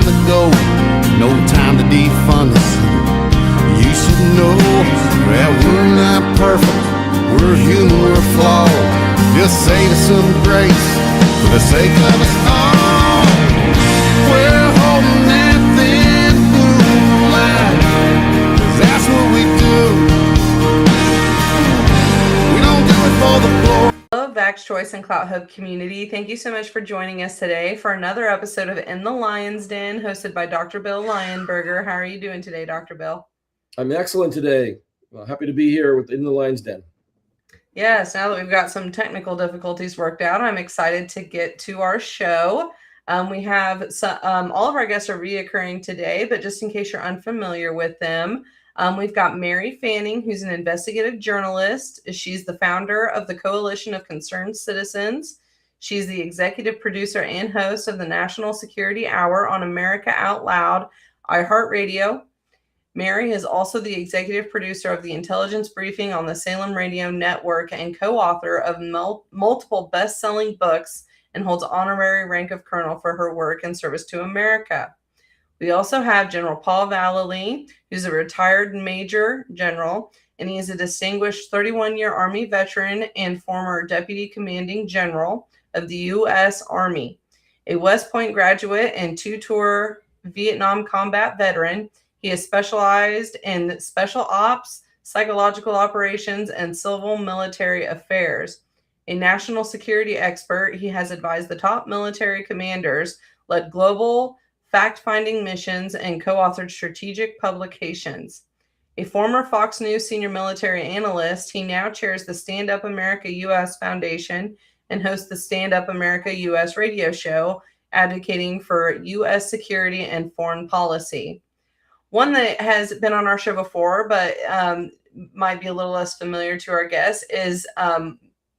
time to go, no time to defund us. You should know that we're not perfect, we're human, we're flawed. Just save us some grace for the sake of us all. We're holding that thin blue line, 'cause that's what we do. We don't do it for the glory. Hello, Vax Choice and Clout Hub community. Thank you so much for joining us today for another episode of In the Lion's Den, hosted by Dr. Bill Lionberger. How are you doing today, Dr. Bill? I'm excellent today. Well, happy to be here with In the Lion's Den. Yes, now that we've got some technical difficulties worked out, I'm excited to get to our show. We have all of our guests are reoccurring today, but just in case you're unfamiliar with them, we've got Mary Fanning, who's an investigative journalist. She's the founder of the Coalition of Concerned Citizens. She's the executive producer and host of the National Security Hour on America Out Loud, iHeartRadio. Mary is also the executive producer of the Intelligence Briefing on the Salem Radio Network and co-author of multiple best-selling books and holds honorary rank of colonel for her work and service to America. We also have General Paul Vallely, who's a retired Major General, and he is a distinguished 31-year Army veteran and former Deputy Commanding General of the U.S. Army, a West Point graduate and two-tour Vietnam combat veteran. He is specialized in special ops, psychological operations, and civil military affairs. A national security expert, he has advised the top military commanders, led global fact-finding missions, and co-authored strategic publications. A former Fox News senior military analyst, he now chairs the Stand Up America U.S. Foundation and hosts the Stand Up America U.S. radio show, advocating for U.S. security and foreign policy. One that has been on our show before, but might be a little less familiar to our guests, is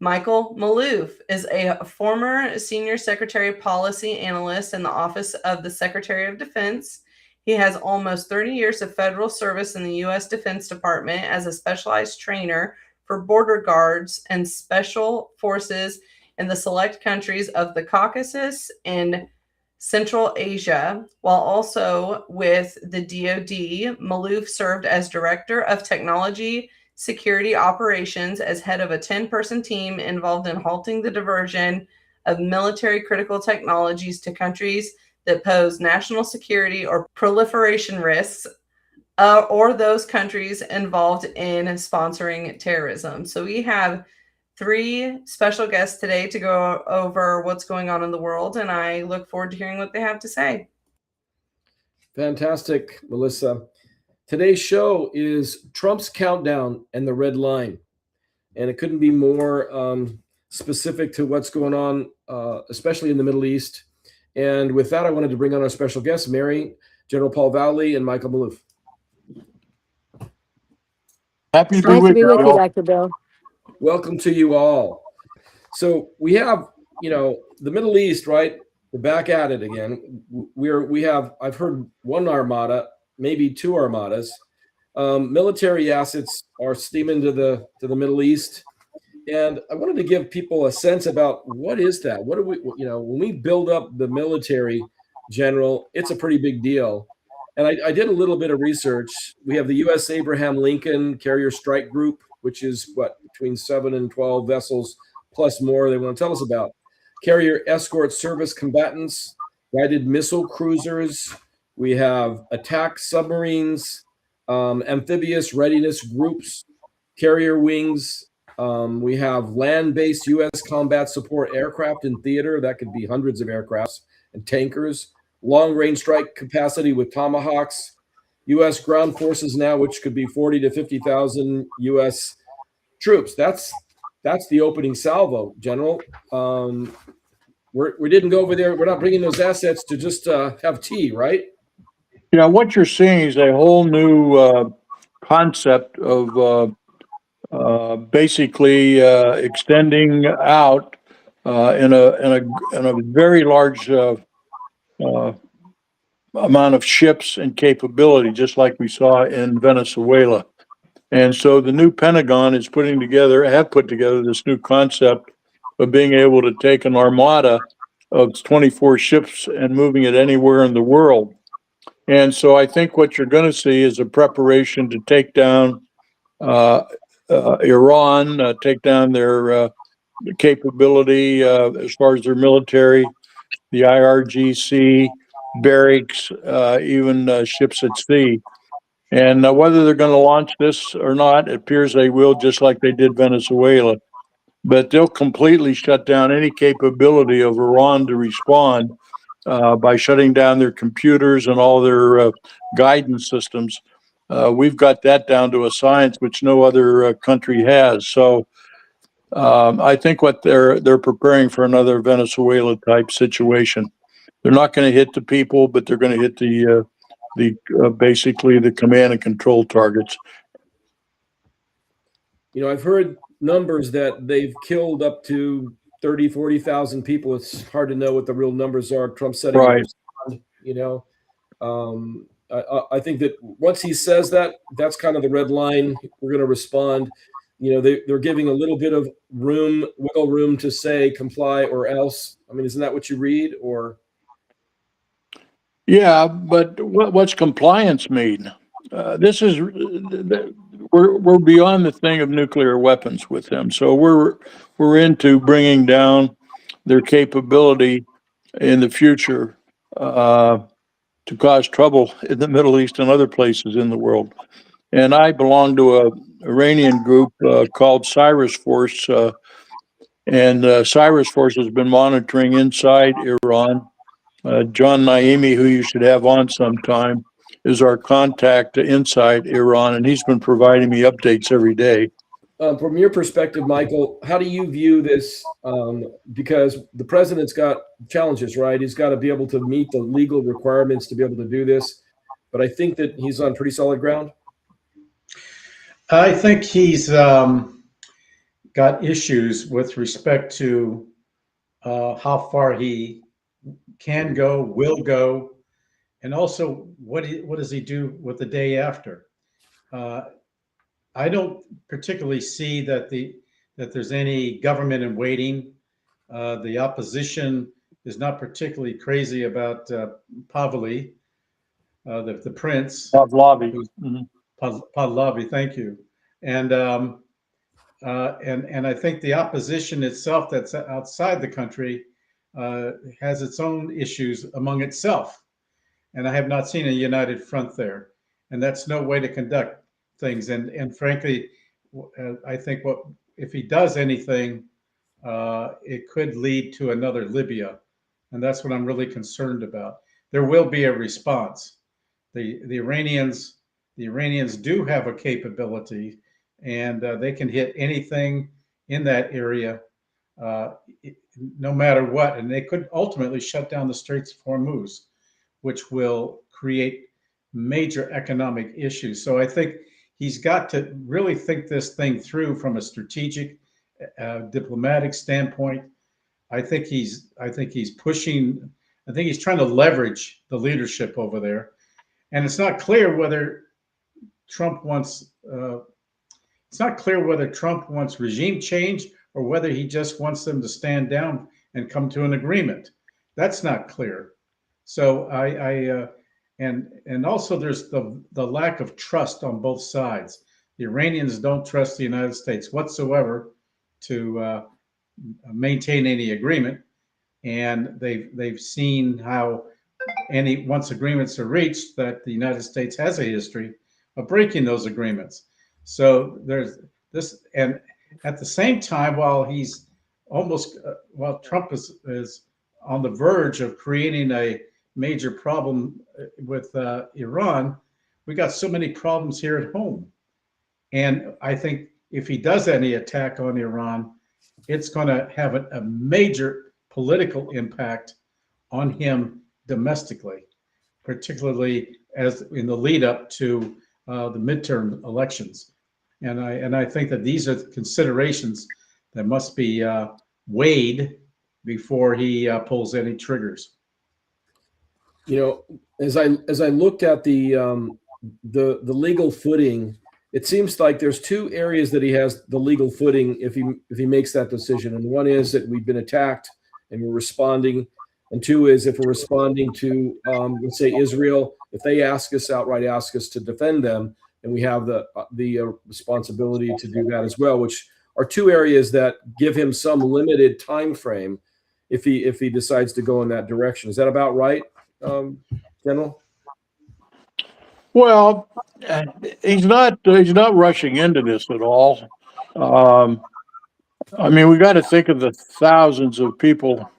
Michael Maloof, is a former senior secretary policy analyst in the Office of the Secretary of Defense. He has almost 30 years of federal service in the U.S. Defense Department as a specialized trainer for border guards and special forces in the select countries of the Caucasus and Central Asia. While also with the DoD, Maloof served as Director of Technology Security Operations as head of a 10-person team involved in halting the diversion of military critical technologies to countries that pose national security or proliferation risks, or those countries involved in sponsoring terrorism. So we have three special guests today to go over what's going on in the world, and I look forward to hearing what they have to say. Fantastic, Melissa. Today's show is Trump's countdown and the red line. And it couldn't be more specific to what's going on, especially in the Middle East. And with that, I wanted to bring on our special guests, Mary, General Paul Vallely, and Michael Maloof. Happy to be with you, Dr. Bill. Welcome to you all. So we have, the Middle East, right? We're back at it again. I've heard one armada, maybe two armadas. Military assets are steaming to the Middle East. And I wanted to give people a sense about what is that? What do we, when we build up the military, General, it's a pretty big deal. And I did a little bit of research. We have the U.S. Abraham Lincoln Carrier Strike Group, which is between 7 and 12 vessels plus more they want to tell us about. Carrier Escort Service Combatants, guided missile cruisers. We have attack submarines, amphibious readiness groups, carrier wings. We have land-based U.S. combat support aircraft and theater. That could be hundreds of aircrafts and tankers. Long-range strike capacity with Tomahawks. U.S. ground forces now, which could be 40 to 50,000 U.S. troops. That's the opening salvo, General. We didn't go over there. We're not bringing those assets to just have tea, right? Yeah, what you're seeing is a whole new concept of basically extending out in a very large amount of ships and capability, just like we saw in Venezuela. And so the new Pentagon have put together this new concept of being able to take an armada of 24 ships and moving it anywhere in the world. And so I think what you're going to see is a preparation to take down Iran, take down their capability as far as their military, the IRGC, barracks, even ships at sea. And whether they're going to launch this or not, it appears they will, just like they did Venezuela. But they'll completely shut down any capability of Iran to respond by shutting down their computers and all their guidance systems. We've got that down to a science which no other country has. So I think what they're preparing for another Venezuela type situation. They're not going to hit the people, but they're going to hit the basically the command and control targets. You know, I've heard numbers that they've killed up to 30, 40,000 people. It's hard to know what the real numbers are. Trump said, Right. you know, I think that once he says that, that's kind of the red line. We're going to respond. You know, they're giving a little bit of wiggle room to say comply or else. I mean, isn't that what you read? Or Yeah, but what's compliance mean? This is we're beyond the thing of nuclear weapons with them. So we're into bringing down their capability in the future to cause trouble in the Middle East and other places in the world. And I belong to a Iranian group called Cyrus Force, and Cyrus Force has been monitoring inside Iran. John Naimi, who you should have on sometime, is our contact inside Iran, and he's been providing me updates every day. from your perspective, Michael, how do you view this? Because the president's got challenges, right? He's got to be able to meet the legal requirements to be able to do this. But I think that he's on pretty solid ground. I think he's got issues with respect to how far he can go, will go, and also what does he do with the day after? I don't particularly see that there's any government in waiting. The opposition is not particularly crazy about Pahlavi, the prince. Pahlavi. Pahlavi, thank you. And I think the opposition itself that's outside the country has its own issues among itself. And I have not seen a united front there. And that's no way to conduct things. And frankly, I think if he does anything, it could lead to another Libya. And that's what I'm really concerned about. There will be a response. The Iranians do have a capability, and they can hit anything in that area, no matter what. And they could ultimately shut down the Straits of Hormuz, which will create major economic issues. So I think he's got to really think this thing through from a strategic, diplomatic standpoint. I think he's pushing. I think he's trying to leverage the leadership over there, and it's not clear whether Trump wants. It's not clear whether Trump wants regime change or whether he just wants them to stand down and come to an agreement. That's not clear. So and also there's the lack of trust on both sides. The Iranians don't trust the United States whatsoever to maintain any agreement, and they've seen how once agreements are reached, that the United States has a history of breaking those agreements. So there's this, and at the same time, while Trump is on the verge of creating a major problem with Iran, we got so many problems here at home. And I think if he does any attack on Iran, it's going to have a major political impact on him domestically, particularly as in the lead up to the midterm elections. And I think that these are considerations that must be weighed before he pulls any triggers. You know, as I looked at the legal footing, it seems like there's two areas that he has the legal footing if he makes that decision. And one is that we've been attacked and we're responding, And two is if we're responding to, let's say Israel, if they outright ask us to defend them, and we have the responsibility to do that as well, which are two areas that give him some limited time frame if he decides to go in that direction. Is that about right, General? Well, he's not rushing into this at all. I mean, we got to think of the thousands of people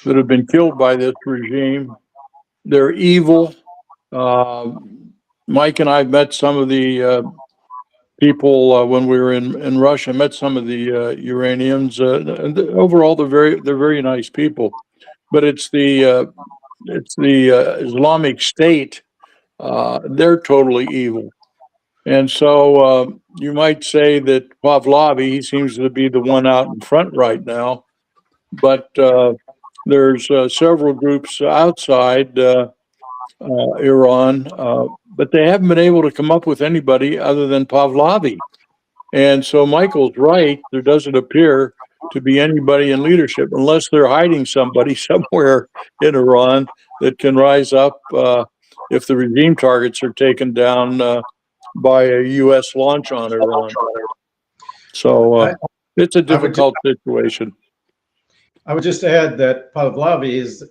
that have been killed by this regime. They're evil. Mike and I met some of the people when we were in Russia. Met some of the Iranians. Overall, they're very nice people. But it's the Islamic State. They're totally evil. And so you might say that Pahlavi, he seems to be the one out in front right now. But there's several groups outside Iran, but they haven't been able to come up with anybody other than Pahlavi. And so Michael's right. There doesn't appear to be anybody in leadership unless they're hiding somebody somewhere in Iran that can rise up if the regime targets are taken down by a U.S. launch on Iran. So it's a difficult situation. I would just add that Pahlavi is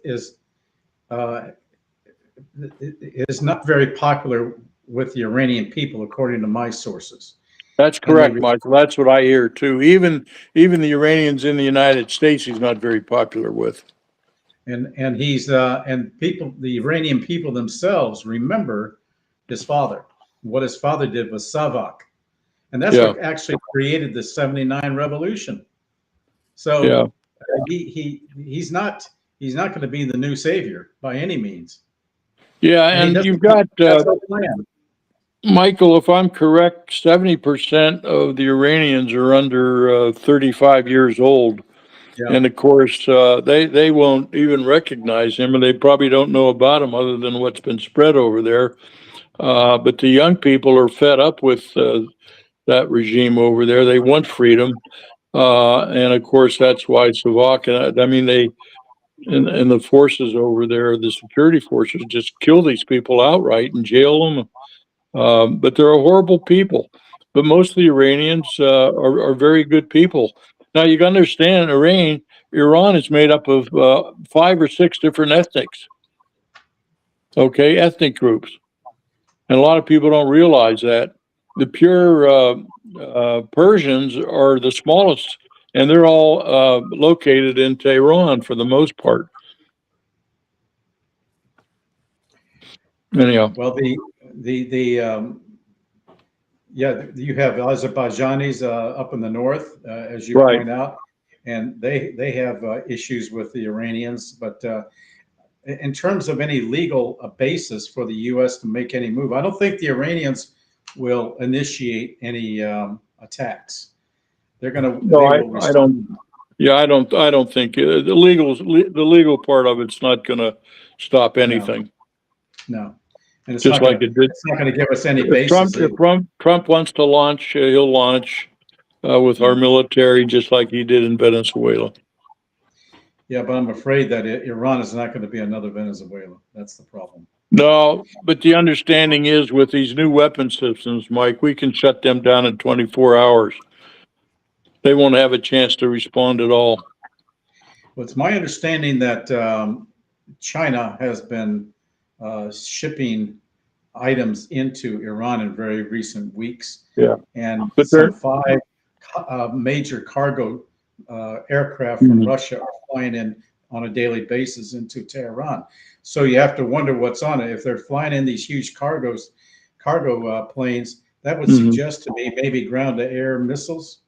not very popular with the Iranian people, according to my sources. That's correct, Michael. That's what I hear too. Even the Iranians in the United States, he's not very popular with. And he's and people, the Iranian people themselves remember his father. What his father did was Savak, and that's what actually created the '79 revolution. So he's not going to be the new savior by any means. Yeah, and you've got Michael, if I'm correct, 70% of the Iranians are under 35 years old. Yeah. And of course, they won't even recognize him, and they probably don't know about him other than what's been spread over there. But the young people are fed up with that regime over there. They want freedom. And of course, that's why Savak, I mean, and the forces over there, the security forces, just kill these people outright and jail them. But they're horrible people. But most of the Iranians are very good people. Now, you can understand, Iran is made up of 5 or 6 different ethnics. Okay, ethnic groups. And a lot of people don't realize that. The pure Persians are the smallest, and they're all located in Tehran for the most part. Anyhow. Well, you have Azerbaijanis up in the north, as you point out, and they have issues with the Iranians. But in terms of any legal basis for the U.S. to make any move, I don't think the Iranians will initiate any attacks. They're going to. No, I don't. Yeah, I don't think the legal part of it's not going to stop anything. No. And it's just not like it did. It's not going to give us any basis. If Trump wants to launch, he'll launch with our military, just like he did in Venezuela. Yeah, but I'm afraid that Iran is not going to be another Venezuela. That's the problem. No, but the understanding is with these new weapon systems, Mike, we can shut them down in 24 hours. They won't have a chance to respond at all. Well, it's my understanding that China has been shipping items into Iran in very recent weeks. Yeah. And some 5 major cargo aircraft from Russia are flying in on a daily basis into Tehran. So you have to wonder what's on it. If they're flying in these huge cargo planes, that would suggest to me maybe ground-to-air missiles,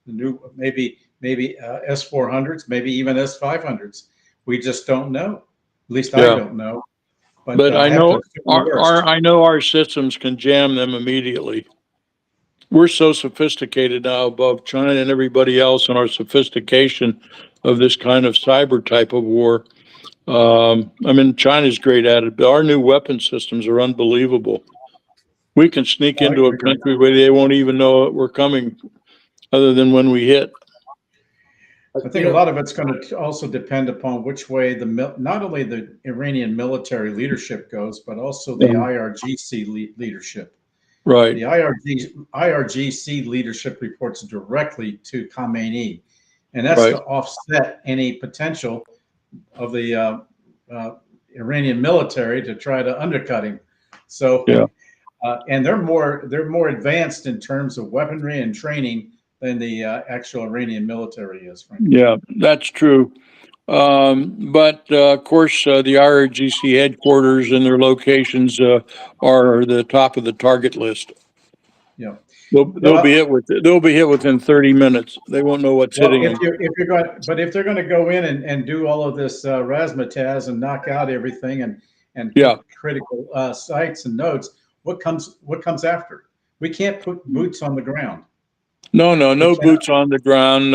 the new maybe S-400s, maybe even S-500s. We just don't know. At least I don't know. But I know our systems can jam them immediately. We're so sophisticated now above China and everybody else in our sophistication of this kind of cyber type of war. I mean, China's great at it, but our new weapon systems are unbelievable. We can sneak into a country where they won't even know we're coming other than when we hit. I think a lot of it's going to also depend upon which way not only the Iranian military leadership goes, but also the IRGC leadership. Right. The IRGC leadership reports directly to Khamenei, and that's to offset any potential of the Iranian military to try to undercut him. So, and they're more advanced in terms of weaponry and training than the actual Iranian military is. Frankly. Yeah, that's true. But of course, the IRGC headquarters and their locations are the top of the target list. Yeah, they'll be hit within 30 minutes. They won't know what's hitting them. If they're going to go in and do all of this razzmatazz and knock out everything and critical sites and nodes, what comes after? We can't put boots on the ground. No boots on the ground.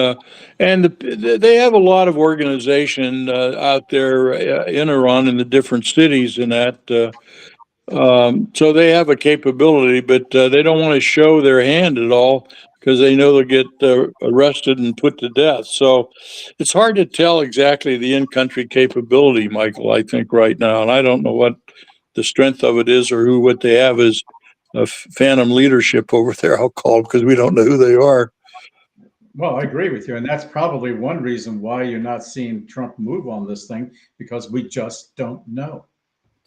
And they have a lot of organization out there in Iran in the different cities and that. So they have a capability, but they don't want to show their hand at all because they know they'll get arrested and put to death. So it's hard to tell exactly the in-country capability, Michael, I think right now. And I don't know what the strength of it is or what they have is a phantom leadership over there, I'll call, because we don't know who they are. Well, I agree with you. And that's probably one reason why you're not seeing Trump move on this thing, because we just don't know.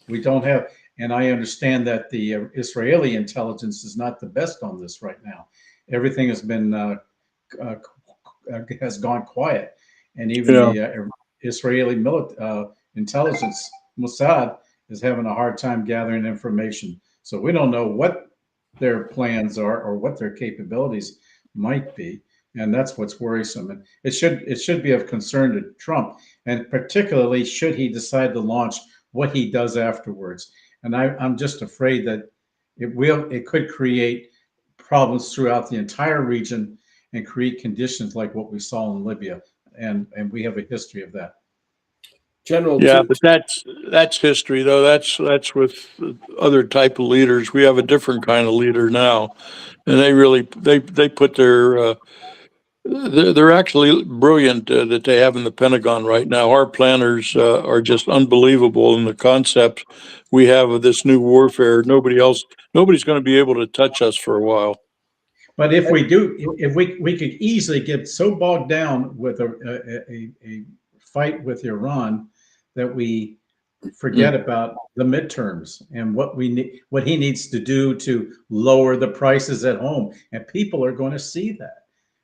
We don't have, and I understand that the Israeli intelligence is not the best on this right now. Everything has been, has gone quiet. And even the Israeli intelligence, Mossad, is having a hard time gathering information. So we don't know what their plans are or what their capabilities might be. And that's what's worrisome. And it should be of concern to Trump, and particularly should he decide to launch, what he does afterwards. And I'm just afraid that it could create problems throughout the entire region and create conditions like what we saw in Libya. And we have a history of that. General. Yeah, but that's history though. That's with other type of leaders. We have a different kind of leader now, and they put their they're actually brilliant that they have in the Pentagon right now. Our planners are just unbelievable in the concept we have of this new warfare. Nobody's going to be able to touch us for a while. But if we could easily get so bogged down with a fight with Iran that we forget about the midterms and what he needs to do to lower the prices at home, and people are going to see that.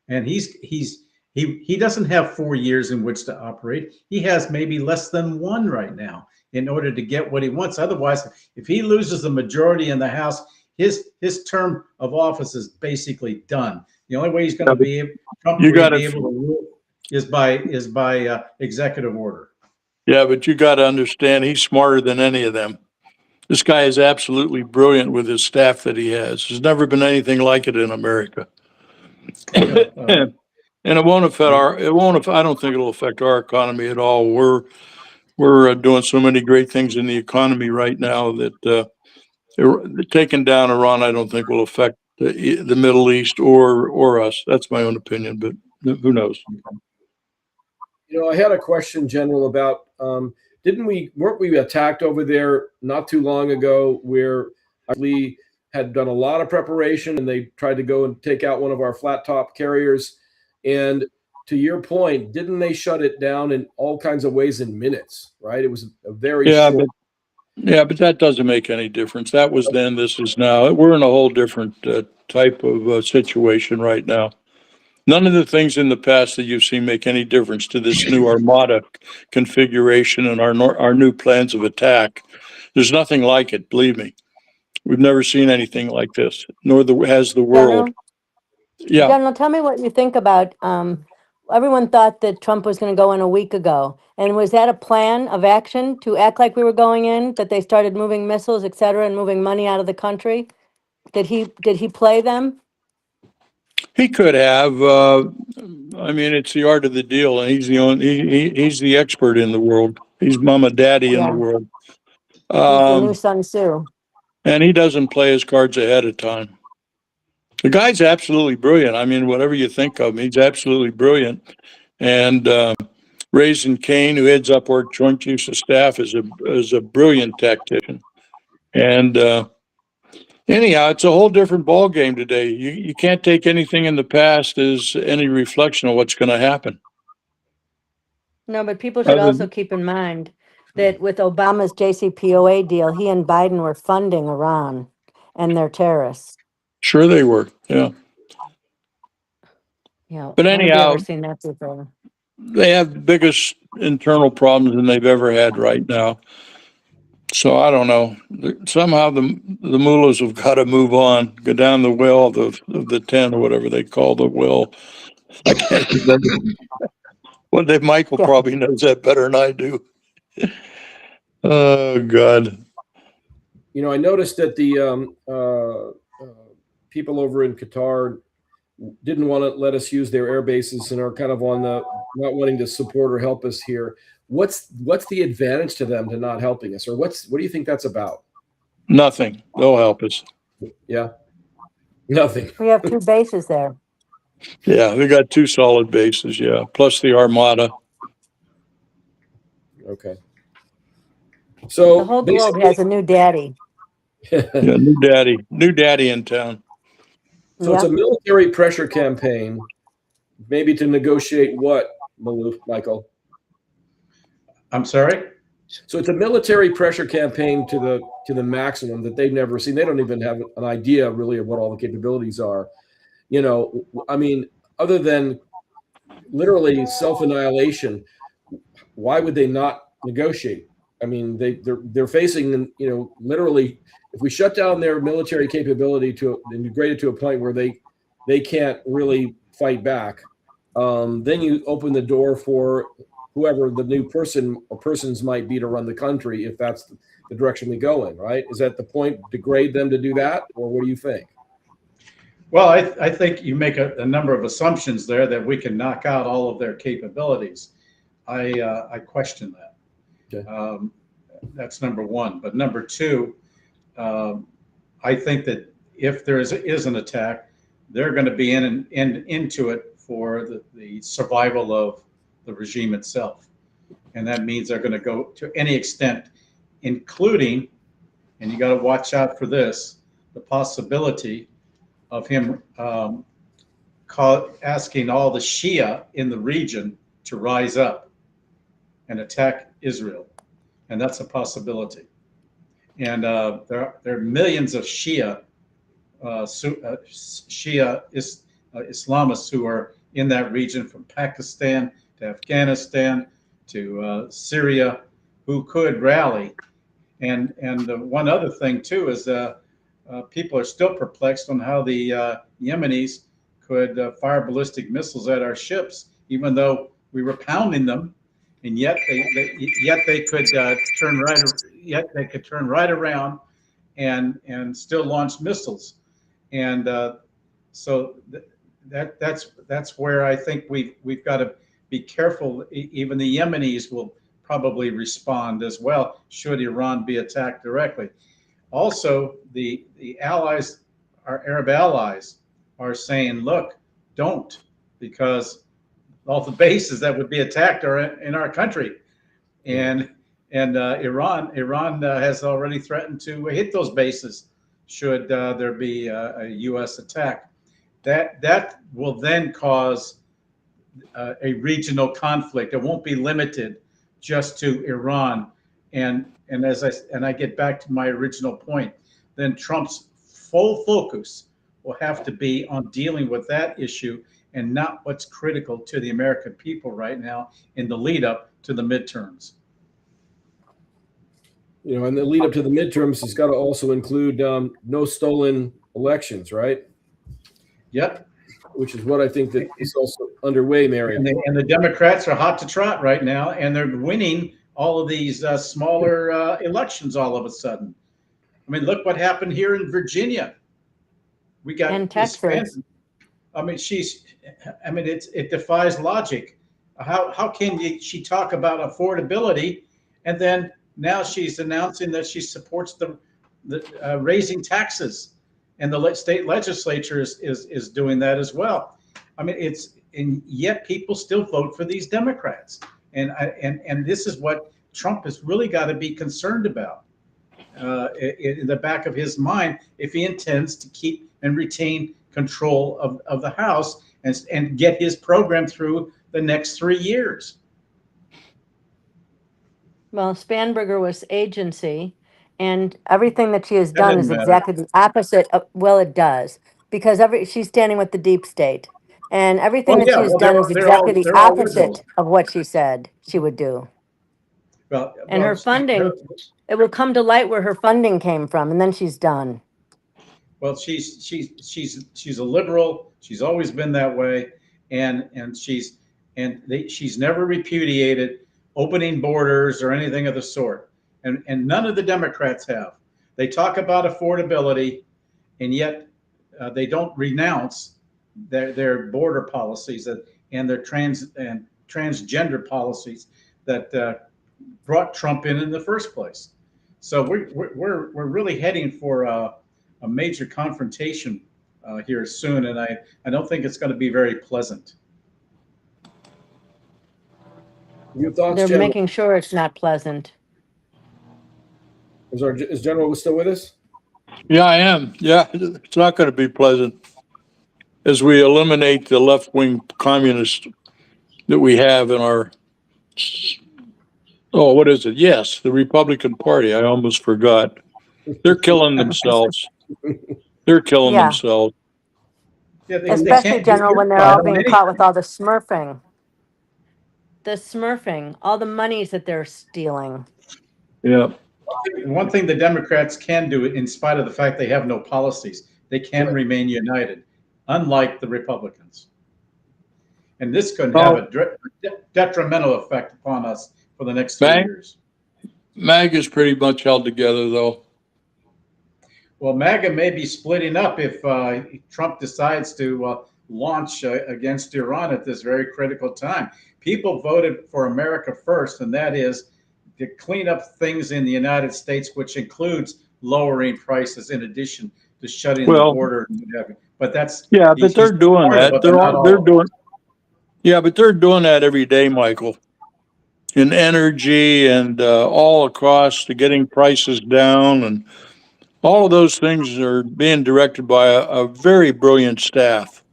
And he doesn't have 4 years in which to operate. He has maybe less than one right now in order to get what he wants. Otherwise, if he loses the majority in the House, his term of office is basically done. The only way he's going to be able to rule is by executive order. Yeah, but you got to understand, he's smarter than any of them. This guy is absolutely brilliant with his staff that he has. There's never been anything like it in America. And it won't affect I don't think it'll affect our economy at all. We're doing so many great things in the economy right now that taking down Iran, I don't think will affect the Middle East or us. That's my own opinion, but who knows? I had a question, General, about weren't we attacked over there not too long ago, where Lee had done a lot of preparation and they tried to go and take out one of our flat top carriers. And to your point, didn't they shut it down in all kinds of ways in minutes, right? It was a very short. But that doesn't make any difference. That was then, this is now. We're in a whole different type of situation right now. None of the things in the past that you've seen make any difference to this new Armada configuration and our new plans of attack. There's nothing like it, believe me. We've never seen anything like this, nor has the world. General, tell me what you think about, everyone thought that Trump was going to go in a week ago. And was that a plan of action to act like we were going in, that they started moving missiles, et cetera, and moving money out of the country? Did he play them? He could have. I mean, it's the art of the deal, and he's the expert in the world. He's mama daddy in the world. He's the new Sun Tzu. And he doesn't play his cards ahead of time. The guy's absolutely brilliant. I mean, whatever you think of him, he's absolutely brilliant. And Raisin Kane, who heads up our Joint Chiefs of Staff, is a brilliant tactician. And anyhow, it's a whole different ball game today. You can't take anything in the past as any reflection of what's going to happen. No, but people should also keep in mind that with Obama's JCPOA deal, he and Biden were funding Iran and their terrorists. Sure they were, yeah. Yeah. But When have you anyhow, ever seen that before? they have the biggest internal problems than they've ever had right now. So I don't know. Somehow the mullahs have got to move on, go down the well of the 10 or whatever they call the well. I can't remember. Well, Michael probably knows that better than I do. Oh God. You know, I noticed that the people over in Qatar didn't want to let us use their air bases and are kind of on the not wanting to support or help us here. What's the advantage to them to not helping us, or what do you think that's about? Nothing. They'll help us. Yeah, nothing. We have 2 bases there. Yeah, we got 2 solid bases. Yeah, plus the Armada. Okay. So The whole globe has a new daddy. Yeah, new daddy in town. So it's a military pressure campaign, maybe to negotiate what, Maloof, Michael? I'm sorry? So it's a military pressure campaign to the maximum that they've never seen. They don't even have an idea really of what all the capabilities are. You know, I mean, other than literally self-annihilation, why would they not negotiate? I mean, they're facing, you know, literally, if we shut down their military capability and degrade it to a point where they can't really fight back, then you open the door for whoever the new person or persons might be to run the country, if that's the direction we go in, right? Is that the point, degrade them to do that, or what do you think? Well, I think you make a number of assumptions there that we can knock out all of their capabilities. I question that. Okay. That's number one. But number two, I think that if there is an attack, they're going to be into it for the survival of the regime itself. And that means they're going to go to any extent, including, and you got to watch out for this, the possibility of him asking all the Shia in the region to rise up and attack Israel. And that's a possibility. And there are millions of Shia Islamists who are in that region, from Pakistan to Afghanistan to Syria, who could rally. And one other thing too is people are still perplexed on how the Yemenis could fire ballistic missiles at our ships, even though we were pounding them, and yet they could turn right around and still launch missiles. And so that's where I think we've got to be careful. Even the Yemenis will probably respond as well should Iran be attacked directly. Also, the allies, our Arab allies, are saying, look, don't, because all the bases that would be attacked are in our country. And Iran has already threatened to hit those bases should there be a U.S. attack. That will then cause a regional conflict. It won't be limited just to Iran. And I get back to my original point, then Trump's full focus will have to be on dealing with that issue and not what's critical to the American people right now in the lead up to the midterms. You know, and the lead up to the midterms has got to also include no stolen elections, right? Yep. Which is what I think that is also underway, Mary. And the Democrats are hot to trot right now, and they're winning all of these smaller elections all of a sudden. I mean, look what happened here in Virginia. We got and Texas. I mean, it defies logic. How can she talk about affordability, and then now she's announcing that she supports the raising taxes, and the state legislature is doing that as well. I mean, and yet people still vote for these Democrats. And this is what Trump has really got to be concerned about in the back of his mind if he intends to keep and retain control of the House and get his program through the next 3 years. Well, Spanberger was agency, and everything that she has That done doesn't is matter. exactly the opposite of, well, it does, because she's standing with the deep state. And everything Well, that she yeah, has well, done is exactly the they're all liberals. opposite of what she said she would do. Well, And her funding, it will come to light where her funding came from, and then she's done. well, she's a liberal. She's always been that way, and she's never repudiated opening borders or anything of the sort. And none of the Democrats have. They talk about affordability, and yet they don't renounce their border policies and their transgender policies that brought Trump in the first place. So we're really heading for a major confrontation here soon, and I don't think it's going to be very pleasant. Your thoughts, They're General? making sure it's not pleasant. Is General still with us? Yeah, I am. Yeah, it's not going to be pleasant as we eliminate the left-wing communists that we have in our, oh, what is it? Yes, the Republican Party. I almost forgot. They're killing themselves. They're killing Yeah. themselves. Yeah, they Especially, can't do General, when they're inside all on being anything. caught with all the smurfing. The smurfing, all the monies that they're stealing. Yeah. One thing the Democrats can do, in spite of the fact they have no policies, they can Right. remain united, unlike the Republicans. And this could have a detrimental effect upon us for the next 3 Bang. years. MAG is pretty much held together, though. Well, MAGA may be splitting up if Trump decides to launch against Iran at this very critical time. People voted for America first, and that is to clean up things in the United States, which includes lowering prices in addition to shutting the border. But that's Yeah, but they're doing that. They're doing. Yeah, but they're doing that every day, Michael. In energy and all across to getting prices down, and all of those things are being directed by a very brilliant staff.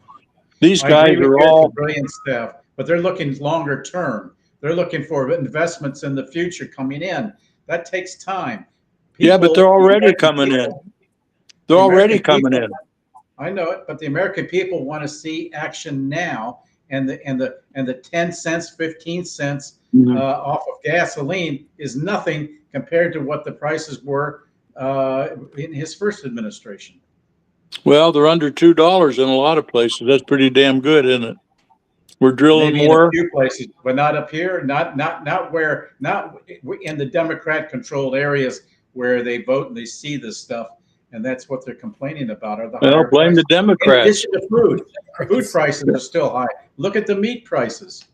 These guys are all brilliant staff, but they're looking longer term. They're looking for investments in the future coming in. That takes time. Yeah, but they're already coming in. They're already coming in. I know it, but the American people want to see action now, and the 10 cents, 15 cents off of gasoline is nothing compared to what the prices were in his first administration. Well, they're under $2 in a lot of places. That's pretty damn good, isn't it? We're drilling Maybe more. in a few places, but not up here. Not in the Democrat-controlled areas where they vote and they see this stuff, and that's what they're complaining about. Are the Well, higher blame the prices. In Democrats. addition to food prices are still high. Look at the meat prices.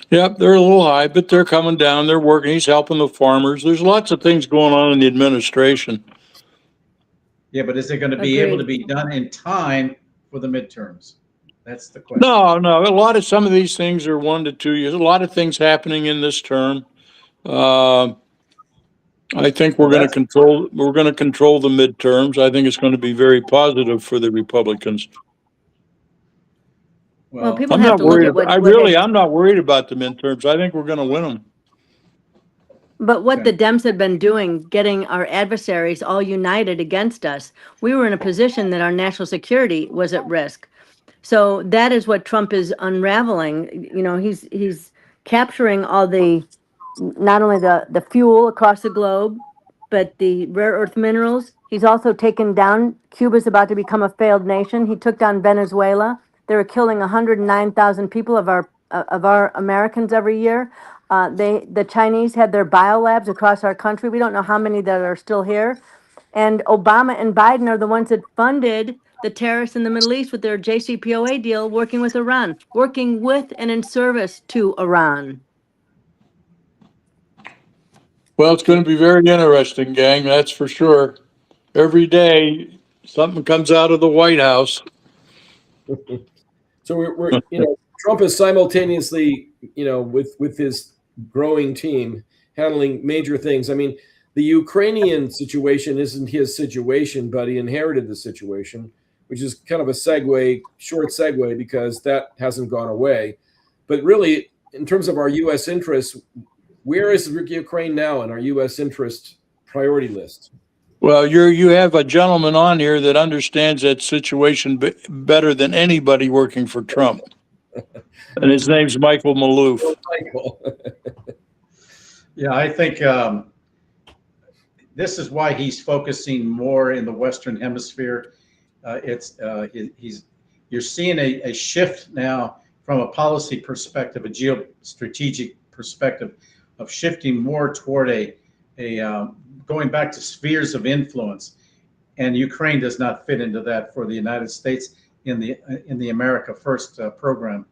Yep, they're a little high, but they're coming down. They're working. He's helping the farmers. There's lots of things going on in the administration. Yeah, but is it going to be able to be done in time for the midterms? That's the question. No. Some of these things are 1 to 2 years. A lot of things happening in this term. I think we're going to control. We're going to control the midterms. I think it's going to be very positive for the Republicans. Well, people I'm have not to look worried. at what. I'm not worried about the midterms. I think we're going to win them. But what the Dems had been doing, getting our adversaries all united against us, we were in a position that our national security was at risk. So that is what Trump is unraveling. You know, he's capturing all the, not only the fuel across the globe, but the rare earth minerals. He's also taken down, Cuba's about to become a failed nation. He took down Venezuela. They were killing 109,000 people of our Americans every year. The Chinese had their biolabs across our country. We don't know how many that are still here. And Obama and Biden are the ones that funded the terrorists in the Middle East with their JCPOA deal, working with Iran, working with and in service to Iran. Well, it's going to be very interesting, gang. That's for sure. Every day, something comes out of the White House. So we're Trump is simultaneously, with his growing team handling major things. I mean, the Ukrainian situation isn't his situation, but he inherited the situation, which is kind of a short segue, because that hasn't gone away. But really, in terms of our U.S. interests, where is Ukraine now in our U.S. interest priority list? Well, you have a gentleman on here that understands that situation better than anybody working for Trump, and his name's Michael Maloof. Michael. Yeah, I think this is why he's focusing more in the Western Hemisphere. You're seeing a shift now from a policy perspective, a geostrategic perspective, of shifting more toward a going back to spheres of influence, and Ukraine does not fit into that for the United States in the America First program,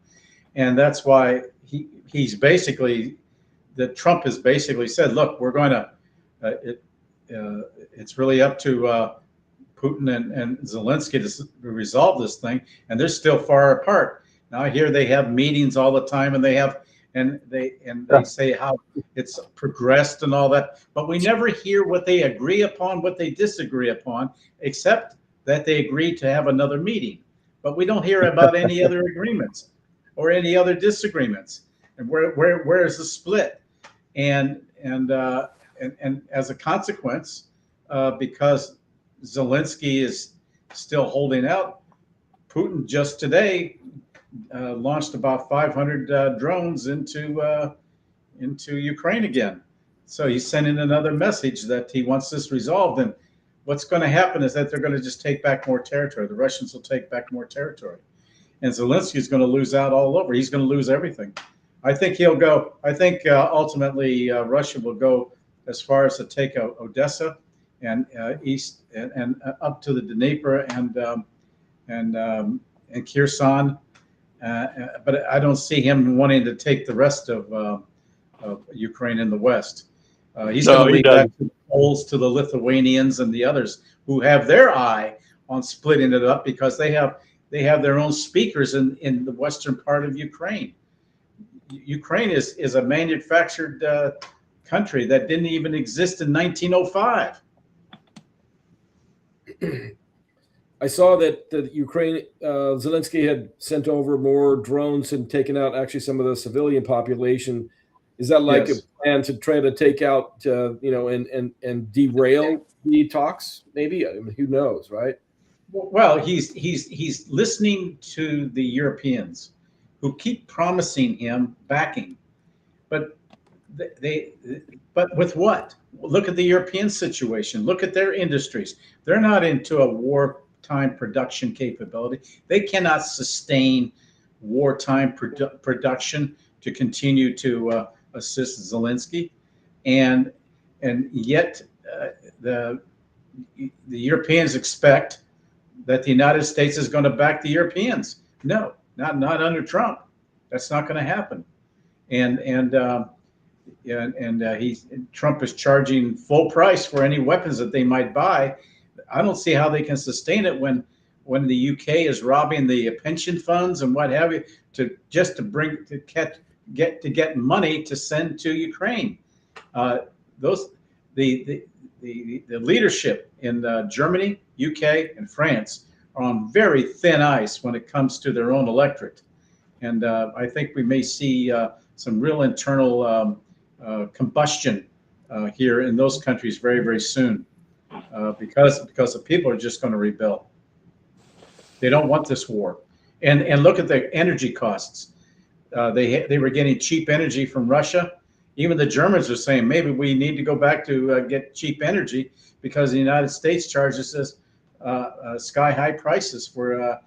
and that's why Trump has basically said, look, we're going to it's really up to Putin and Zelensky to resolve this thing, and they're still far apart. Now I hear they have meetings all the time, and they say how it's progressed and all that, but we never hear what they agree upon, what they disagree upon, except that they agree to have another meeting. But we don't hear about any other agreements or any other disagreements. And where is the split? And as a consequence, because Zelensky is still holding out, Putin just today launched about 500 drones into Ukraine again. So he's sending another message that he wants this resolved. And what's going to happen is that they're going to just take back more territory. The Russians will take back more territory, and Zelensky is going to lose out all over. He's going to lose everything. I think he'll go. I think ultimately Russia will go as far as to take Odessa and east and up to the Dnieper and Kherson. But I don't see him wanting to take the rest of Ukraine in the west. He's going to leave that to the Poles, to the Lithuanians, and the others who have their eye on splitting it up, because they have their own speakers in the western part of Ukraine. Ukraine is a manufactured country that didn't even exist in 1905. I saw that the Ukraine, Zelensky had sent over more drones and taken out actually some of the civilian population. Is that like Yes. a plan to try to take out, and derail the talks? Maybe. I mean, who knows, right? Well, he's listening to the Europeans, who keep promising him backing, but but with what? Look at the European situation. Look at their industries. They're not into a wartime production capability. They cannot sustain wartime production to continue to assist Zelensky, and yet the Europeans expect that the United States is going to back the Europeans. No, not under Trump. That's not going to happen. Trump is charging full price for any weapons that they might buy. I don't see how they can sustain it when the UK is robbing the pension funds and what have you to get money to send to Ukraine. The leadership in Germany, UK, and France are on very thin ice when it comes to their own electorate, and I think we may see some real internal combustion here in those countries very, very soon, because the people are just going to rebel. They don't want this war, and look at the energy costs. They were getting cheap energy from Russia. Even the Germans are saying maybe we need to go back to get cheap energy, because the United States charges us sky high prices for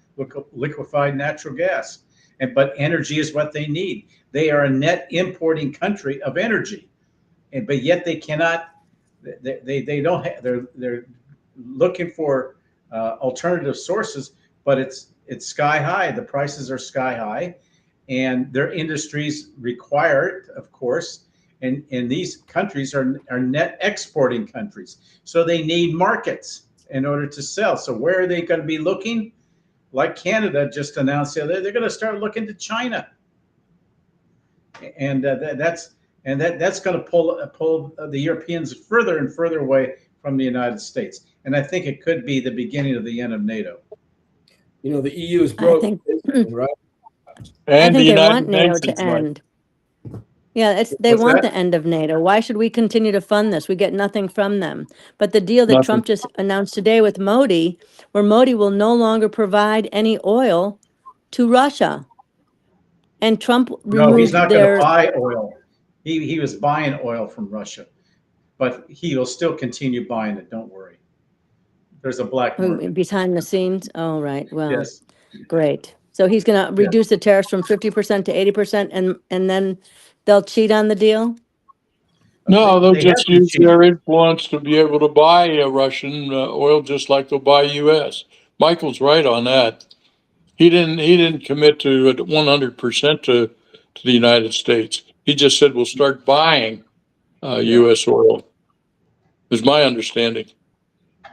liquefied natural gas. But energy is what they need. They are a net importing country of energy, but yet they cannot. They don't have. They're looking for alternative sources, but it's sky high. The prices are sky high, and their industries require it, of course. And these countries are net exporting countries, so they need markets in order to sell. So where are they going to be looking? like Canada just announced, they're going to start looking to China, and that's going to pull the Europeans further and further away from the United States. And I think it could be the beginning of the end of NATO. You know, the EU is I broke, think, right? I And the think they want United NATO Nations, to Mike. end. Yeah, they What's want that? the end of NATO. Why should we continue to fund this? We get nothing from them. But the deal that Nothing. Trump just announced today with Modi, where Modi will no longer provide any oil to Russia. And Trump No, he's not removed going to their, buy oil. He was buying oil from Russia, but he will still continue buying it. Don't worry. There's a black market. behind the scenes. Oh, right. Well, Yes. great. So he's going to reduce the tariffs from 50% to 80%, and then they'll cheat on the deal? No, they'll They have just been use cheating. their influence to be able to buy Russian oil just like they'll buy U.S. Michael's right on that. He didn't commit to 100% to the United States. He just said we'll start buying U.S. oil. Is my understanding.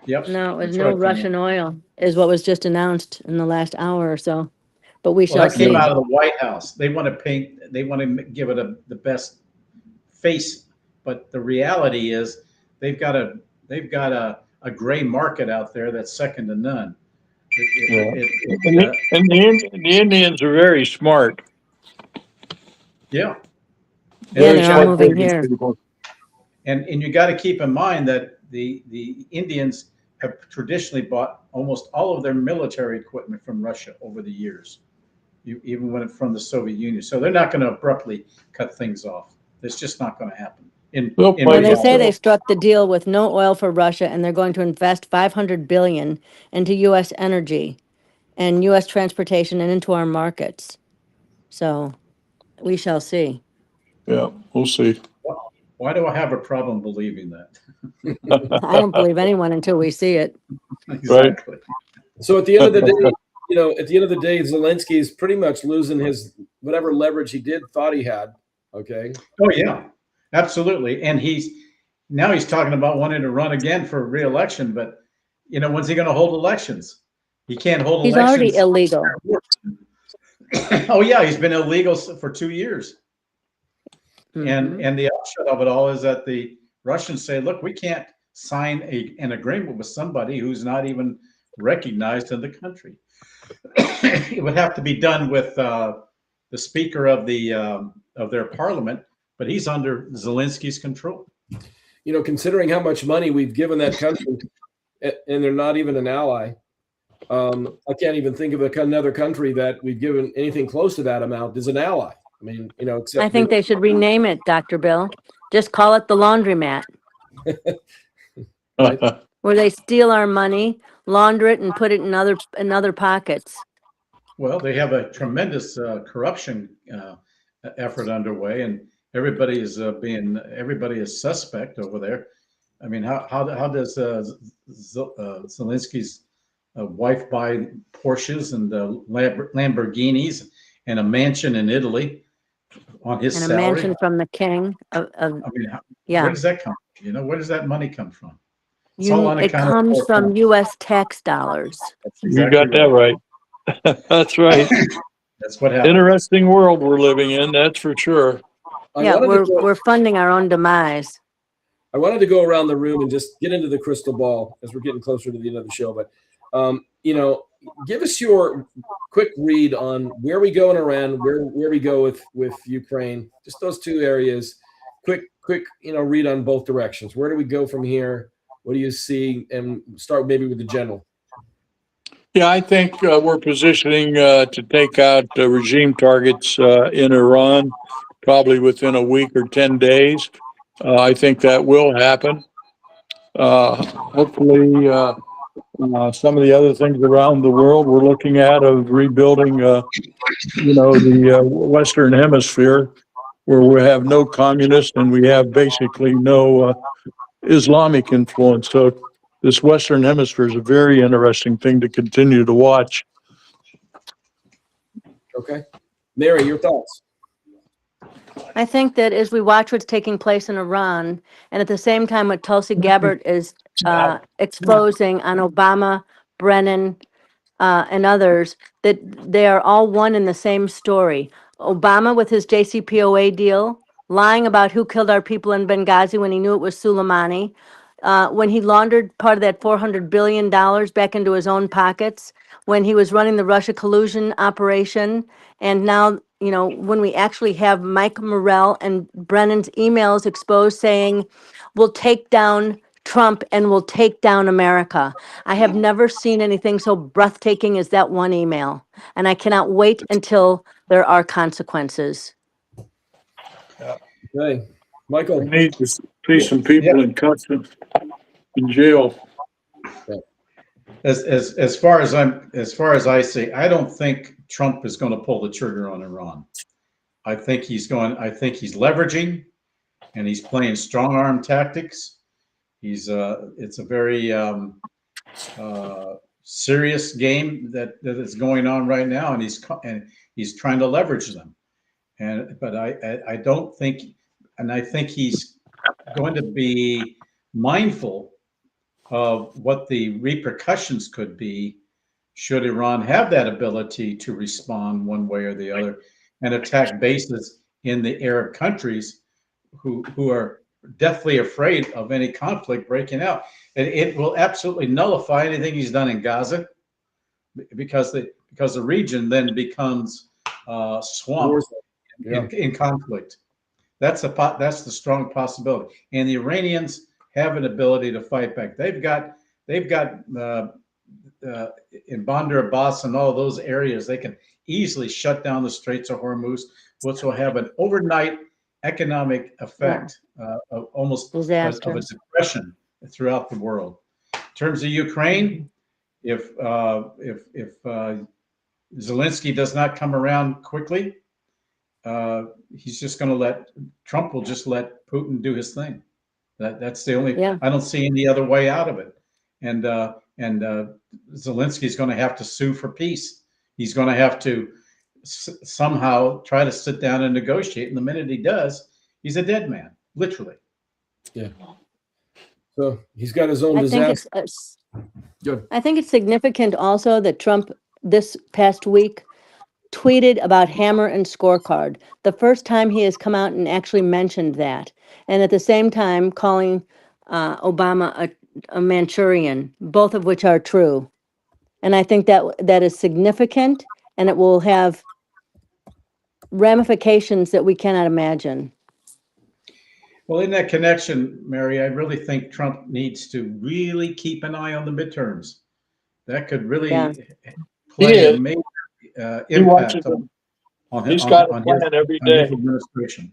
Yep. No, it was That's no what I Russian oil, is what was just announced in the last hour or so. But we Well, shall that came see. out of the White House. They want to give it the best face, but the reality is they've got a gray market out there that's second to none. And the Indians are very smart. Yeah. Yeah, Very they're all smart moving business here. people. And you got to keep in mind that the Indians have traditionally bought almost all of their military equipment from Russia over the years, even when from the Soviet Union. So they're not going to abruptly cut things off. It's just not going to happen. They'll play Well, they say reality. they struck the deal with no oil for Russia, and they're going to invest $500 billion into U.S. energy and U.S. transportation and into our markets. So we shall see. Yeah, we'll see. Why do I have a problem believing that? I don't believe anyone until we see it. Exactly. So at the end of the day, at the end of the day, Zelensky is pretty much losing his whatever leverage he thought he had. Okay. Oh yeah, absolutely. And he's talking about wanting to run again for re-election, but when's he going to hold elections? He can't hold He's elections. already illegal. Oh yeah, he's been illegal for 2 years. Mhm. And the upshot of it all is that the Russians say, look, we can't sign an agreement with somebody who's not even recognized in the country. It would have to be done with the speaker of their parliament, but he's under Zelensky's control. Considering how much money we've given that country, and they're not even an ally, I can't even think of another country that we've given anything close to that amount as an ally. I mean, except I think they should rename it, Dr. Bill. Just call it the laundromat, where they steal our money, launder it, and put it in other pockets. Well, they have a tremendous corruption effort underway, and everybody is suspect over there. I mean, how does Zelensky's wife buy Porsches and Lamborghinis and a mansion in Italy on his And a salary? mansion from the king of I mean, yeah. where does that come from? Where does that money come from? It's all It unaccounted comes for. from U.S. tax dollars. That's You exactly got that right. That's right. That's what happened. Interesting world we're living in, that's for sure. Yeah, we're funding our own demise. I wanted to go around the room and just get into the crystal ball as we're getting closer to the end of the show. But, give us your quick read on where we go in Iran, where we go with Ukraine, just those two areas. Quick, read on both directions. Where do we go from here? What do you see? And start maybe with the general. Yeah, I think we're positioning to take out regime targets in Iran probably within a week or 10 days. I think that will happen. Hopefully, some of the other things around the world we're looking at of rebuilding, the Western Hemisphere, where we have no communists and we have basically no Islamic influence. So this Western Hemisphere is a very interesting thing to continue to watch. Okay. Mary, your thoughts? I think that as we watch what's taking place in Iran, and at the same time what Tulsi Gabbard is exposing on Obama, Brennan, and others, that they are all one in the same story. Obama with his JCPOA deal, lying about who killed our people in Benghazi when he knew it was Soleimani, when he laundered part of that $400 billion back into his own pockets, when he was running the Russia collusion operation, and now, you know, when we actually have Mike Morrell and Brennan's emails exposed saying, we'll take down Trump and we'll take down America. I have never seen anything so breathtaking as that one email, and I cannot wait until there are consequences. Okay, Michael. We need to see some people in custody, in jail. As far as I see, I don't think Trump is going to pull the trigger on Iran. I think he's leveraging, and he's playing strong arm tactics. It's a very serious game that is going on right now, and he's trying to leverage them. But I don't think, and I think he's going to be mindful of what the repercussions could be should Iran have that ability to respond one way or the other and attack bases in the Arab countries who are deathly afraid of any conflict breaking out. And it will absolutely nullify anything he's done in Gaza because the region then becomes swamped in conflict. That's the strong possibility. And the Iranians have an ability to fight back. They've got in Bandar Abbas and all those areas, they can easily shut down the Straits of Hormuz, which will have an overnight economic effect of almost disaster, of a depression throughout the world. In terms of Ukraine, if Zelensky does not come around quickly, he's just going to Trump will just let Putin do his thing. That's the only. I don't see any other way out of it. And Zelensky's going to have to sue for peace. He's going to have to somehow try to sit down and negotiate. And the minute he does, he's a dead man, literally. Yeah. So he's got his own disaster. I think it's significant also that Trump this past week tweeted about hammer and scorecard. The first time he has come out and actually mentioned that. And at the same time calling Obama a Manchurian, both of which are true. And I think that is significant, and it will have ramifications that we cannot imagine. Well, in that connection, Mary, I really think Trump needs to really keep an eye on the midterms. That could really play a major impact on his administration.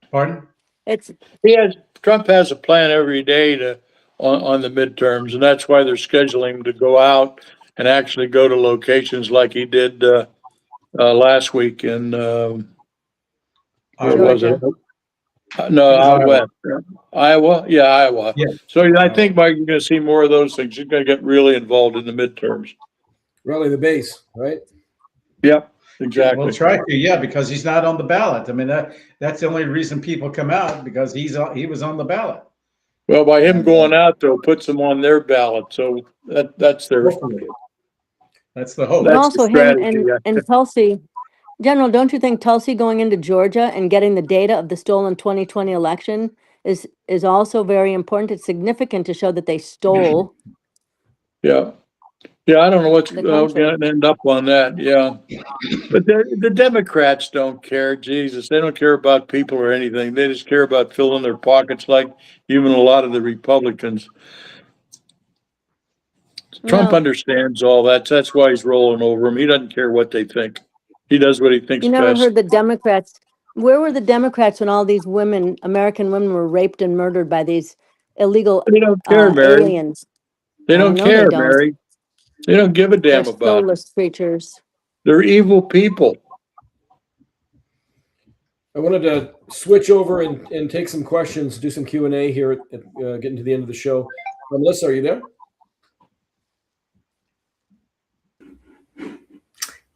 Pardon? Trump has a plan every day on the midterms, and that's why they're scheduling him to go out and actually go to locations like he did last week in where was it? No, out west. Iowa. Yeah, Iowa. Yeah. So I think, Mike, you're going to see more of those things. You're going to get really involved in the midterms. Rally the base, right? Yep, exactly. We'll try to, because he's not on the ballot. I mean, that's the only reason people come out, because he was on the ballot. Well, by him going out, though, puts them on their ballot. So that's their. That's the hope. And also him and Tulsi. General, don't you think Tulsi going into Georgia and getting the data of the stolen 2020 election is also very important? It's significant to show that they stole. Yeah. Yeah, I don't know what's going to end up on that. Yeah. But the Democrats don't care. Jesus, they don't care about people or anything. They just care about filling their pockets, like even a lot of the Republicans. Trump understands all that. That's why he's rolling over them. He doesn't care what they think. He does what he thinks You never best. heard the Democrats. Where were the Democrats when all these women, American women, were raped and murdered by these illegal They don't care, Mary. aliens? They don't care, Mary. They don't give a damn They're about soulless creatures. They're evil people. I wanted to switch over and take some questions, do some Q&A here at getting to the end of the show. Melissa, are you there?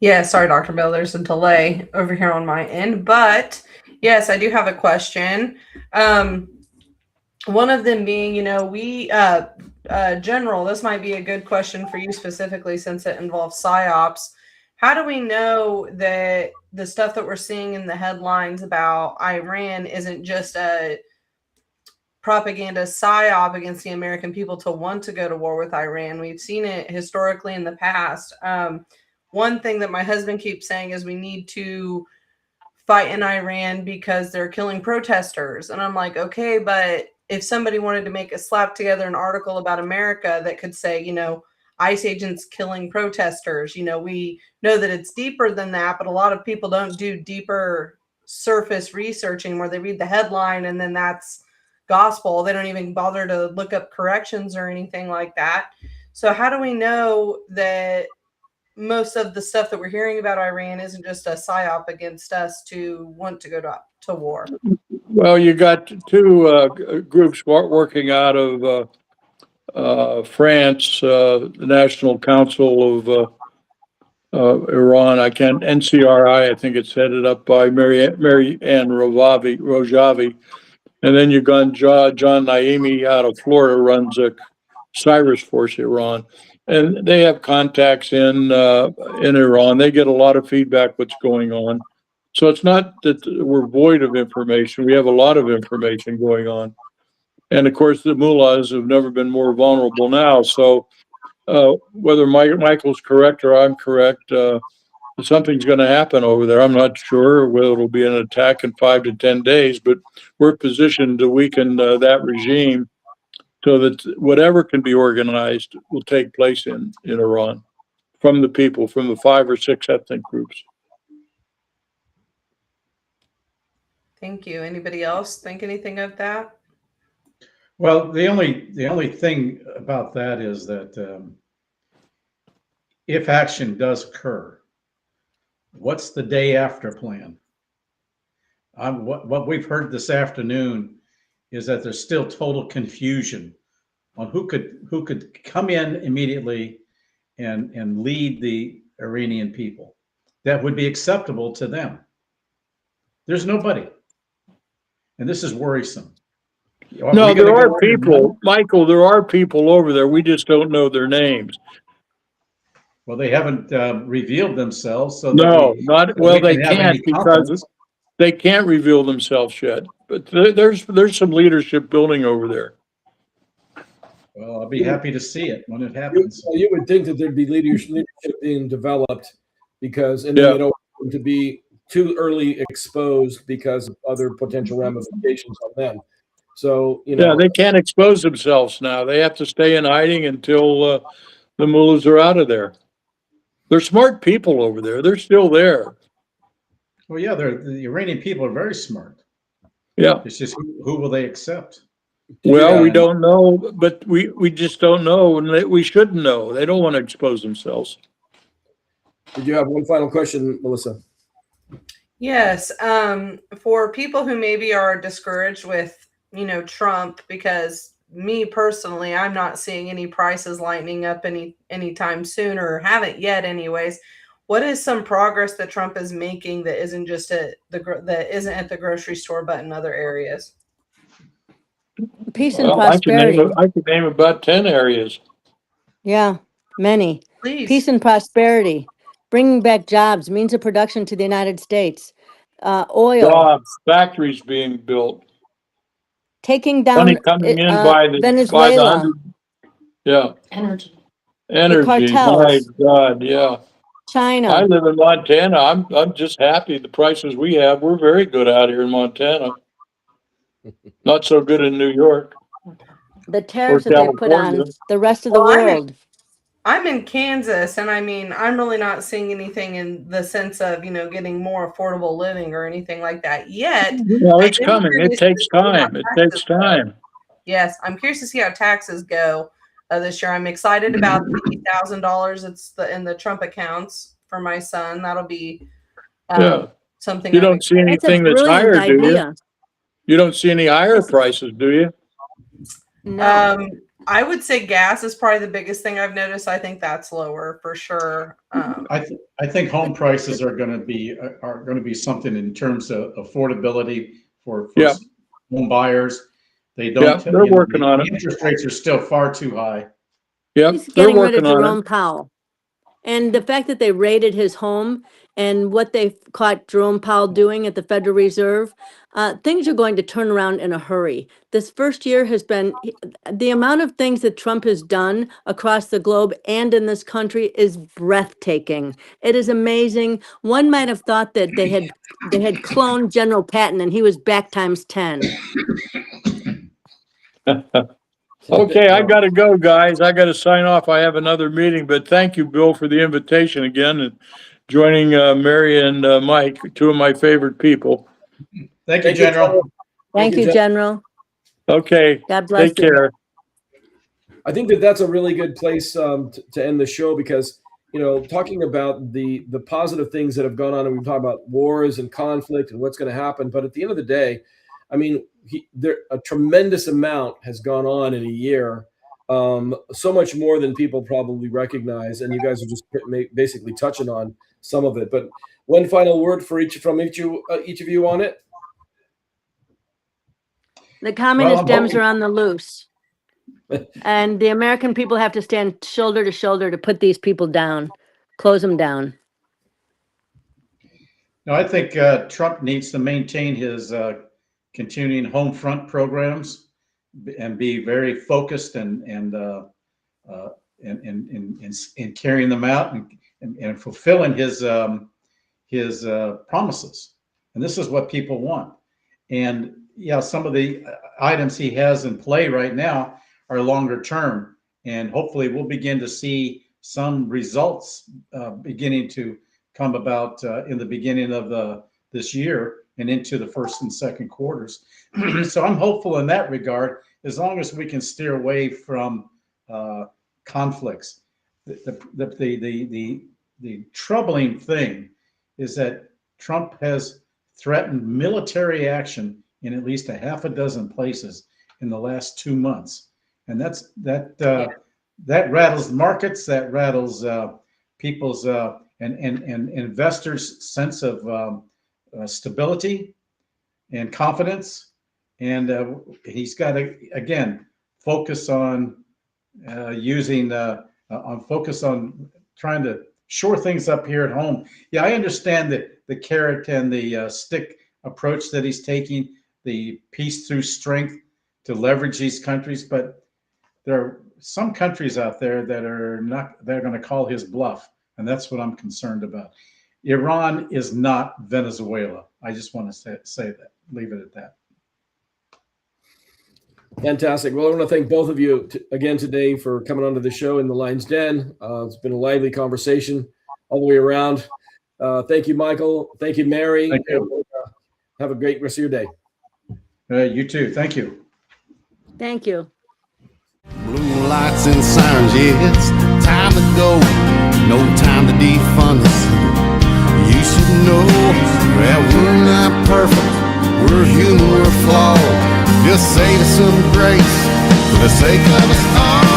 Yeah, sorry, Dr. Bill, there's a delay over here on my end, but yes, I do have a question. One of them being, we General, this might be a good question for you specifically since it involves psyops. How do we know that the stuff that we're seeing in the headlines about Iran isn't just a propaganda psyop against the American people to want to go to war with Iran? We've seen it historically in the past. One thing that my husband keeps saying is we need to fight in Iran because they're killing protesters. And I'm like, okay, but if somebody wanted to slap together an article about America that could say, ICE agents killing protesters, we know that it's deeper than that, but a lot of people don't do deeper surface researching where they read the headline and then that's gospel. They don't even bother to look up corrections or anything like that. So how do we know that most of the stuff that we're hearing about Iran isn't just a psyop against us to want to go to war? Well, you got two groups working out of France, the National Council of Iran. NCRI, I think it's headed up by Mary Ann Rojavi. And then you got John Naimi out of Florida runs a Cyrus Force Iran. And they have contacts in Iran. They get a lot of feedback what's going on. So it's not that we're void of information. We have a lot of information going on. And of course, the mullahs have never been more vulnerable now. So whether Michael's correct or I'm correct, something's going to happen over there. I'm not sure whether it'll be an attack in 5 to 10 days, but we're positioned to weaken that regime so that whatever can be organized will take place in Iran from the people, from the 5 or 6 ethnic groups. Thank you. Anybody else think anything of that? Well, the only thing about that is that if action does occur, what's the day after plan? What we've heard this afternoon is that there's still total confusion on who could come in immediately and lead the Iranian people that would be acceptable to them. There's nobody, and this is worrisome. No, there are people, Michael. There are people over there. We just don't know their names. Well, they haven't revealed themselves, so no, they can't because they can't reveal themselves yet. But there's some leadership building over there. Well, I'll be happy to see it when it happens. You would think that there'd be leadership being developed because, and then they don't want to be too early exposed because of other potential ramifications on them. So, yeah, they can't expose themselves now. They have to stay in hiding until the mullahs are out of there. They're smart people over there. They're still there. Well, yeah, the Iranian people are very smart. Yeah. It's just who will they accept? Well, we don't know, but we just don't know, and we shouldn't know. They don't want to expose themselves. Did you have one final question, Melissa? Yes. For people who maybe are discouraged with, Trump, because me personally, I'm not seeing any prices lightening up anytime soon, or haven't yet anyways. What is some progress that Trump is making that isn't just that isn't at the grocery store, but in other areas? Peace and prosperity. I could name about 10 areas. Yeah, many. Please. Peace and prosperity. Bringing back jobs, means of production to the United States. Oil. Jobs, factories being built. Taking down money coming in by the Venezuela. Energy. The cartels. My God, yeah. China. I live in Montana. I'm just happy the prices we have. We're very good out here in Montana. Not so good in New York. The tariffs that they put on the rest of the world. I'm in Kansas, and I'm really not seeing anything in the sense of, getting more affordable living or anything like that yet. Well, it's coming. It takes time. It takes time. Yes, I'm curious to see how taxes go this year. I'm excited about the $50,000. It's in the Trump accounts for my son. That'll be something. You don't see anything that's higher, do you? You don't see any higher prices, do you? No. I would say gas is probably the biggest thing I've noticed. I think that's lower for sure. I think home prices are going to be something in terms of affordability for home buyers. They don't. they're working on the it. interest rates are still far too high. Yeah, He's they're getting rid of working on it. Jerome Powell. And the fact that they raided his home and what they caught Jerome Powell doing at the Federal Reserve, things are going to turn around in a hurry. This first year has been, the amount of things that Trump has done across the globe and in this country is breathtaking. It is amazing. One might have thought that they had cloned General Patton and he was back times 10. Okay, I gotta go, guys. I gotta sign off. I have another meeting, but thank you, Bill, for the invitation again and joining Mary and Mike, two of my favorite people. Thank you, General. Thank you, General. Okay, God bless take you. care. I think that that's a really good place to end the show because, talking about the positive things that have gone on, and we've talked about wars and conflict and what's going to happen. But at the end of the day, I mean, a tremendous amount has gone on in a year, so much more than people probably recognize. And you guys are just basically touching on some of it. But one final word for each of you on it. The communist Well, Dems are on the loose. And the American people have to stand shoulder to shoulder to put these people down, close them down. No, I think Trump needs to maintain his continuing home front programs and be very focused in carrying them out and fulfilling his promises. And this is what people want. And yeah, some of the items he has in play right now are longer term, and hopefully we'll begin to see some results beginning to come about in the beginning of this year and into the first and second quarters. So I'm hopeful in that regard, as long as we can steer away from conflicts. The troubling thing is that Trump has threatened military action in at least a half a dozen places in the last 2 months, and that rattles markets, that rattles people's and investors' sense of stability and confidence. And he's got to again focus on focus on trying to shore things up here at home. Yeah, I understand that the carrot and the stick approach that he's taking, the peace through strength to leverage these countries, but there are some countries out there that are going to call his bluff, and that's what I'm concerned about. Iran is not Venezuela. I just want to say that, leave it at that. Fantastic. Well, I want to thank both of you again today for coming onto the show in the Lion's Den. It's been a lively conversation all the way around. Thank you, Michael. Thank you, Mary. Thank you. And, have a great rest of your day. You too. Thank you. Thank you. Blue lights and sirens, yeah, it's time to go. No time to defund us. You should know that we're not perfect. We're human, we're flawed. Just say to some grace for the sake of us all.